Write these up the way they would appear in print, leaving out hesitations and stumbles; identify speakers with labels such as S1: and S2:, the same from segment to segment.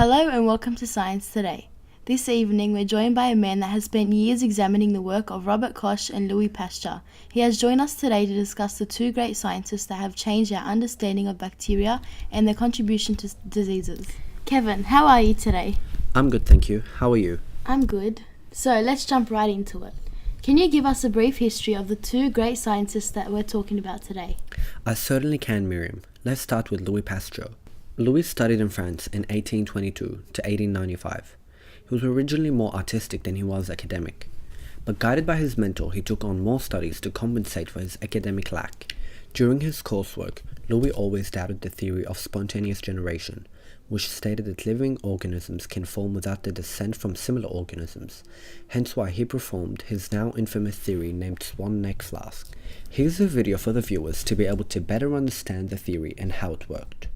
S1: Hello and welcome to Science Today. This evening we're joined by a man that has spent years examining the work of Robert Koch and Louis Pasteur. He has joined us today to discuss the two great scientists that have changed our understanding of bacteria and their contribution to diseases. Kevin, how are you today?
S2: I'm good, thank you. How are you?
S1: I'm good. So let's jump right into it. Can you give us a brief history of the two great scientists that we're talking about today?
S2: I certainly can, Miriam. Let's start with Louis Pasteur. Louis studied in France in 1822 to 1895. He was originally more artistic than he was academic, but guided by his mentor, he took on more studies to compensate for his academic lack. During his coursework, Louis always doubted the theory of spontaneous generation, which stated that living organisms can form without the descent from similar organisms, hence why he performed his now infamous theory named Swan neck flask. Here's a video for the viewers to be able to better understand the theory and how it worked.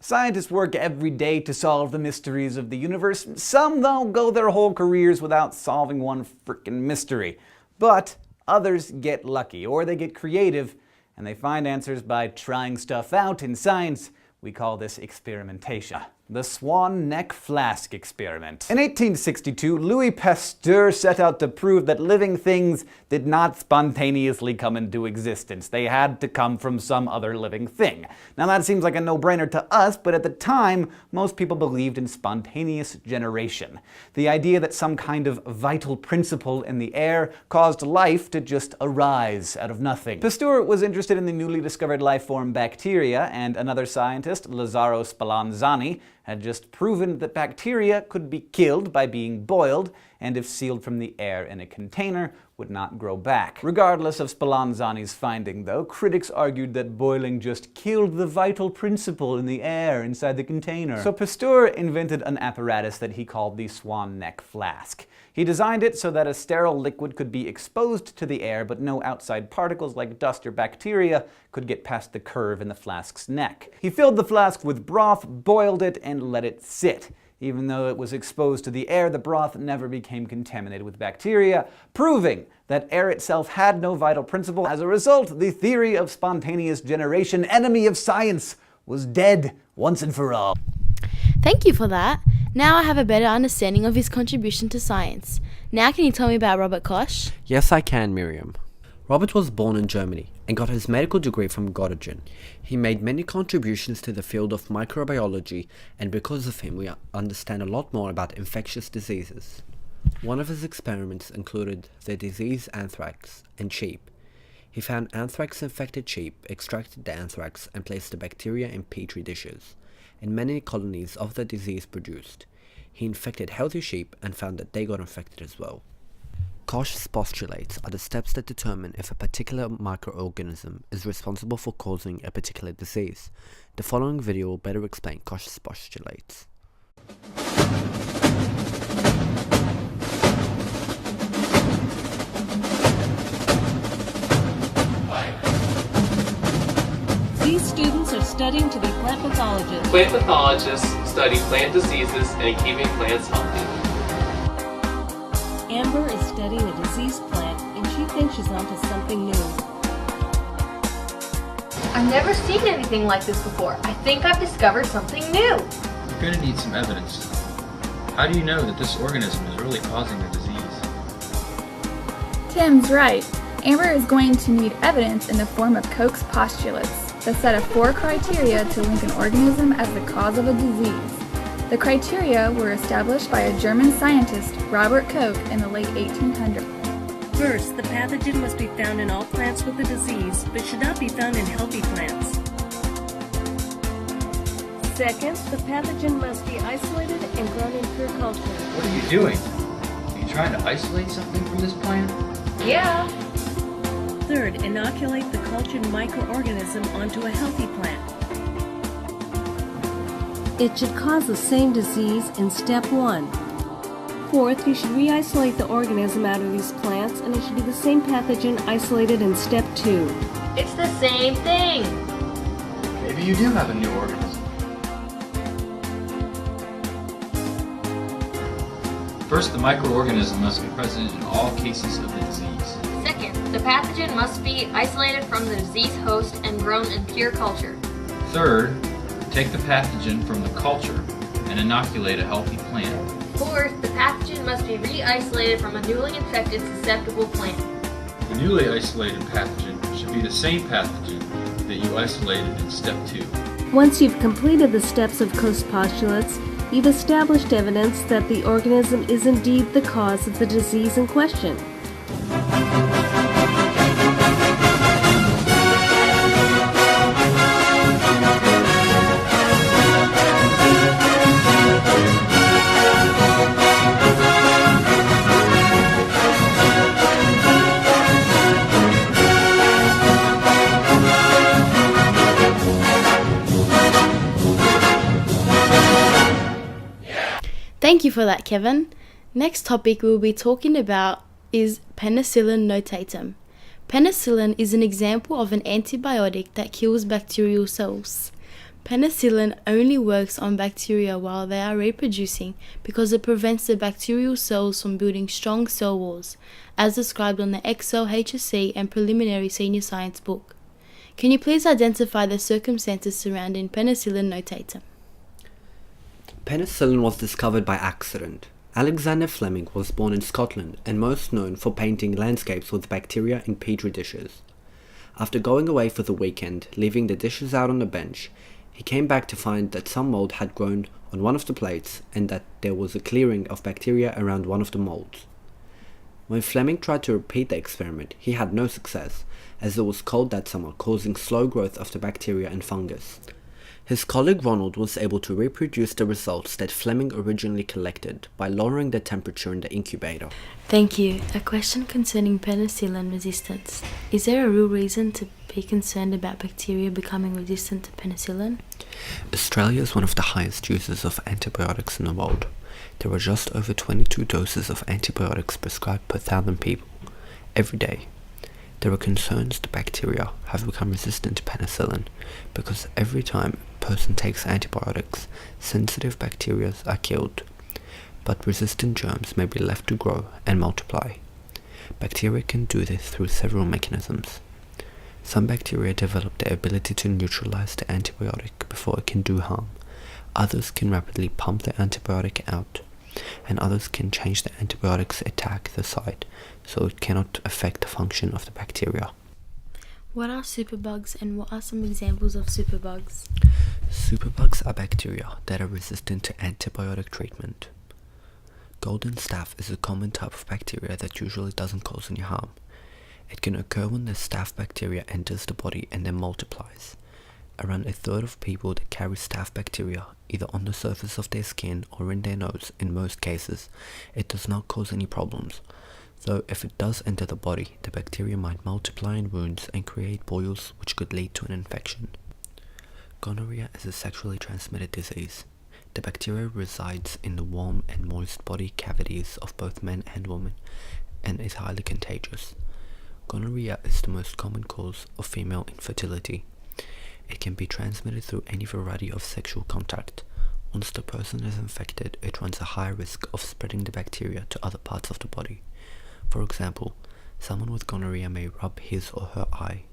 S3: Scientists work every day to solve the mysteries of the universe. Some, though, go their whole careers without solving one frickin' mystery. But others get lucky, or they get creative, and they find answers by trying stuff out. In science, we call this experimentation. The Swan neck flask experiment. In 1862, Louis Pasteur set out to prove that living things did not spontaneously come into existence. They had to come from some other living thing. Now that seems like a no-brainer to us, but at the time, most people believed in spontaneous generation. The idea that some kind of vital principle in the air caused life to just arise out of nothing. Pasteur was interested in the newly discovered life form bacteria, and another scientist, Lazzaro Spallanzani, had just proven that bacteria could be killed by being boiled, and if sealed from the air in a container, would not grow back. Regardless of Spallanzani's finding, though, critics argued that boiling just killed the vital principle in the air inside the container. So Pasteur invented an apparatus that he called the Swan neck flask. He designed it so that a sterile liquid could be exposed to the air, but no outside particles like dust or bacteria could get past the curve in the flask's neck. He filled the flask with broth, boiled it, and let it sit. Even though it was exposed to the air, the broth never became contaminated with bacteria, proving that air itself had no vital principle. As a result, the theory of spontaneous generation, enemy of science, was dead once and for all.
S1: Thank you for that. Now I have a better understanding of his contribution to science. Now can you tell me about Robert Koch?
S2: Yes, I can, Miriam. Robert was born in Germany and got his medical degree from Göttingen. He made many contributions to the field of microbiology, and because of him we understand a lot more about infectious diseases. One of his experiments included the disease anthrax in sheep. He found anthrax-infected sheep, extracted the anthrax, and placed the bacteria in petri dishes, and many colonies of the disease produced. He infected healthy sheep and found that they got infected as well. Koch's postulates are the steps that determine if a particular microorganism is responsible for causing a particular disease. The following video will better explain Koch's postulates.
S4: These students are studying to be plant pathologists.
S5: Plant pathologists study plant diseases and keeping plants healthy.
S4: Amber is studying a diseased plant, and she thinks she's onto something new.
S6: I've never seen anything like this before. I think I've discovered something new.
S7: You're going to need some evidence. How do you know that this organism is really causing the disease?
S8: Tim's right. Amber is going to need evidence in the form of Koch's postulates, the set of 4 criteria to link an organism as the cause of a disease. The criteria were established by a German scientist, Robert Koch, in the late 1800s.
S4: First, the pathogen must be found in all plants with the disease, but should not be found in healthy plants. Second, the pathogen must be isolated and grown in pure culture.
S7: What are you doing? Are you trying to isolate something from this plant?
S6: Yeah.
S4: Third, inoculate the cultured microorganism onto a healthy plant. It should cause the same disease in step 1. Fourth, you should re-isolate the organism out of these plants, and it should be the same pathogen isolated in step 2.
S6: It's the same thing.
S7: Maybe you do have a new organism. First, the microorganism must be present in all cases of the disease.
S6: Second, the pathogen must be isolated from the disease host and grown in pure culture.
S7: Third, take the pathogen from the culture and inoculate a healthy plant.
S6: Fourth, the pathogen must be re-isolated from a newly infected susceptible plant.
S7: The newly isolated pathogen should be the same pathogen that you isolated in step 2.
S4: Once you've completed the steps of Koch's postulates, you've established evidence that the organism is indeed the cause of the disease in question.
S1: Thank you for that, Kevin. Next topic we'll be talking about is penicillin notatum. Penicillin is an example of an antibiotic that kills bacterial cells. Penicillin only works on bacteria while they are reproducing because it prevents the bacterial cells from building strong cell walls, as described on the Excel HSC and Preliminary Senior Science book. Can you please identify the circumstances surrounding penicillin notatum?
S2: Penicillin was discovered by accident. Alexander Fleming was born in Scotland and most known for painting landscapes with bacteria in petri dishes. After going away for the weekend, leaving the dishes out on the bench, he came back to find that some mold had grown on one of the plates and that there was a clearing of bacteria around one of the molds. When Fleming tried to repeat the experiment, he had no success, as it was cold that summer, causing slow growth of the bacteria and fungus. His colleague Ronald was able to reproduce the results that Fleming originally collected by lowering the temperature in the incubator.
S1: Thank you. A question concerning penicillin resistance. Is there a real reason to be concerned about bacteria becoming resistant to penicillin?
S2: Australia is one of the highest users of antibiotics in the world. There are just over 22 doses of antibiotics prescribed per 1,000 people every day. There are concerns the bacteria have become resistant to penicillin because every time a person takes antibiotics, sensitive bacteria are killed, but resistant germs may be left to grow and multiply. Bacteria can do this through several mechanisms. Some bacteria develop the ability to neutralize the antibiotic before it can do harm. Others can rapidly pump the antibiotic out, and others can change the antibiotic's attack the site so it cannot affect the function of the bacteria.
S1: What are superbugs and what are some examples of superbugs?
S2: Superbugs are bacteria that are resistant to antibiotic treatment. Golden staph is a common type of bacteria that usually doesn't cause any harm. It can occur when the staph bacteria enters the body and then multiplies. Around a third of people that carry staph bacteria, either on the surface of their skin or in their nose, in most cases, it does not cause any problems. Though if it does enter the body, the bacteria might multiply in wounds and create boils which could lead to an infection. Gonorrhea is a sexually transmitted disease. The bacteria resides in the warm and moist body cavities of both men and women and is highly contagious. Gonorrhea is the most common cause of female infertility. It can be transmitted through any variety of sexual contact. Once the person is infected, it runs a high risk of spreading the bacteria to other parts of the body. For example, someone with gonorrhea may rub his or her eye,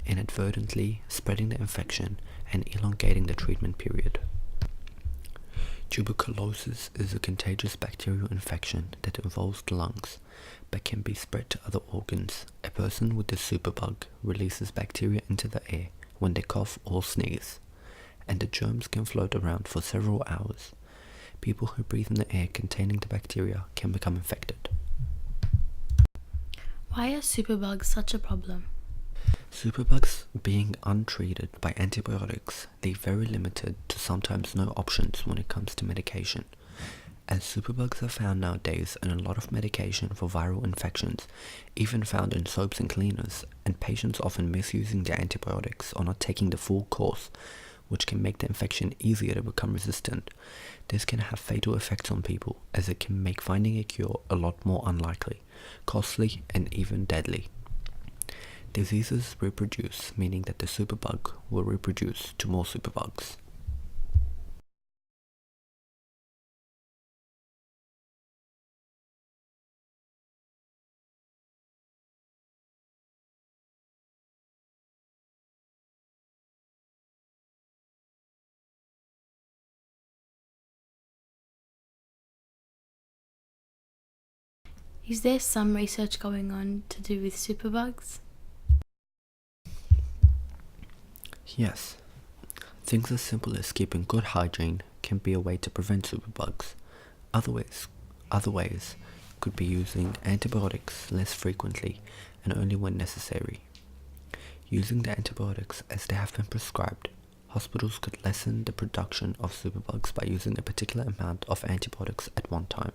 S2: inadvertently spreading the infection and elongating the treatment period. Tuberculosis is a contagious bacterial infection that involves the lungs, but can be spread to other organs. A person with the superbug releases bacteria into the air when they cough or sneeze, and the germs can float around for several hours. People who breathe in the air containing the bacteria can become infected.
S1: Why are superbugs such a problem?
S2: Superbugs, being untreated by antibiotics, leave very limited to sometimes no options when it comes to medication. As superbugs are found nowadays in a lot of medication for viral infections, even found in soaps and cleaners, and patients often misusing the antibiotics or not taking the full course, which can make the infection easier to become resistant. This can have fatal effects on people, as it can make finding a cure a lot more unlikely, costly, and even deadly. Diseases reproduce, meaning that the superbug will reproduce to more superbugs.
S1: Is there some research going on to do with superbugs?
S2: Yes. Things as simple as keeping good hygiene can be a way to prevent superbugs. Other ways could be using antibiotics less frequently and only when necessary. Using the antibiotics as they have been prescribed, hospitals could lessen the production of superbugs by using a particular amount of antibiotics at one time.